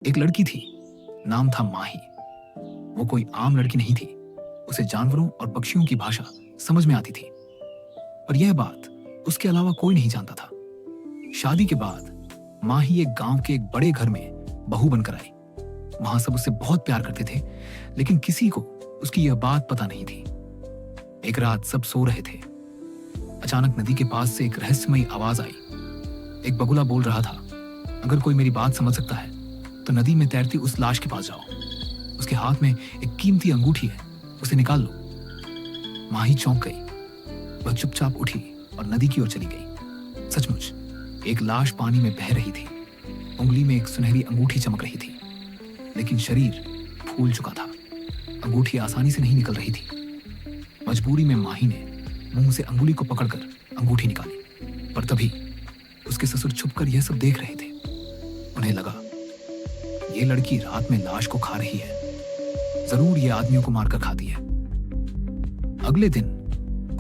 एक लड़की थी, नाम था माही। वो कोई आम लड़की नहीं थी। उसे जानवरों और पक्षियों की भाषा समझ में आती थी, पर यह बात उसके अलावा कोई नहीं जानता था। शादी के बाद माही एक गांव के एक बड़े घर में बहू बनकर आई। वहां सब उससे बहुत प्यार करते थे, लेकिन किसी को उसकी यह बात पता नहीं थी। एक रात सब सो रहे थे। अचानक नदी के पास से एक रहस्यमयी आवाज आई। एक बगुला बोल रहा था, अगर कोई मेरी बात समझ सकता है तो नदी में तैरती उस लाश के पास जाओ। उसके हाथ में एक कीमती अंगूठी है, उसे निकाल लो। माही चौंक गई। वह चुपचाप उठी और नदी की ओर चली गई। सचमुच एक लाश पानी में बह रही थी। उंगली में एक सुनहरी अंगूठी चमक रही थी, लेकिन शरीर फूल चुका था। अंगूठी आसानी से नहीं निकल रही थी। मजबूरी में माही ने मुंह से अंगुली को पकड़कर अंगूठी निकाली, पर तभी उसके ससुर छुपकर यह सब देख रहे थे। उन्हें लगा, ये लड़की रात में लाश को खा रही है, जरूर ये आदमियों को मारकर खाती है। अगले दिन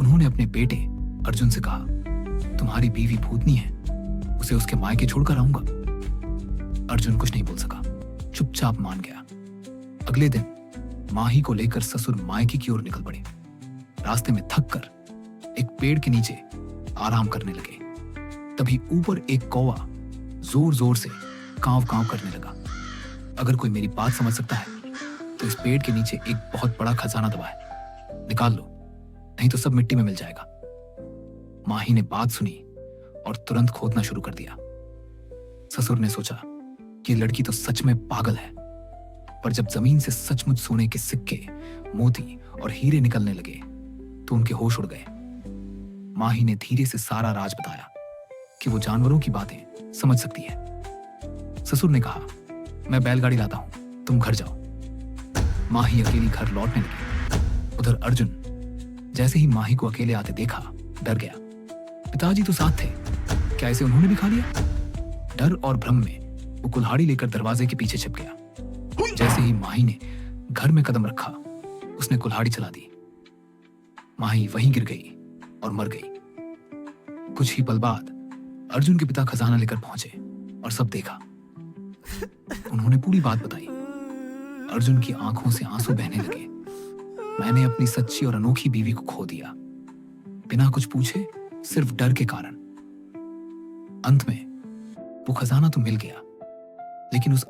उन्होंने अपने बेटे अर्जुन से कहा, तुम्हारी बीवी भूतनी है, उसे उसके मायके छोड़कर आऊंगा। अर्जुन कुछ नहीं बोल सका, चुपचाप मान गया। अगले दिन माही को लेकर ससुर मायके की ओर निकल पड़े। रास्ते में थक कर एक पेड़ के नीचे आराम करने लगे। तभी ऊपर एक कौवा जोर जोर से कांव कांव करने लगा। अगर कोई मेरी बात समझ सकता है तो इस पेड़ के नीचे एक बहुत बड़ा खजाना दबा है, निकाल लो, नहीं तो सब मिट्टी में मिल जाएगा। माही ने बात सुनी और तुरंत खोदना शुरू कर दिया। ससुर ने सोचा कि लड़की तो सच में पागल है, पर जब जमीन से सचमुच सोने के सिक्के, मोती और हीरे निकलने लगे तो उनके होश उड़ गए। माही ने धीरे से सारा राज बताया कि वो जानवरों की बातें समझ सकती है। ससुर ने कहा, मैं बैलगाड़ी लाता हूं, तुम घर जाओ। माही अकेली घर लौटने लगी। उधर अर्जुन जैसे ही माही को अकेले आते देखा, डर गया। पिताजी तो साथ थे, क्या इसे उन्होंने भी खा लिया? डर और भ्रम में वो कुल्हाड़ी लेकर दरवाजे के पीछे छिप गया। जैसे ही माही ने घर में कदम रखा, उसने कुल्हाड़ी चला दी। माही वहीं गिर गई और मर गई। कुछ ही पल बाद अर्जुन के पिता खजाना लेकर पहुंचे और सब देखा। उन्होंने पूरी बात बताई। अर्जुन की आंखों से आंसू बहने लगे। मैंने अपनी सच्ची और अनोखी बीवी को खो दिया, बिना कुछ पूछे, सिर्फ डर के कारण। अंत में वो खजाना तो मिल गया, लेकिन उस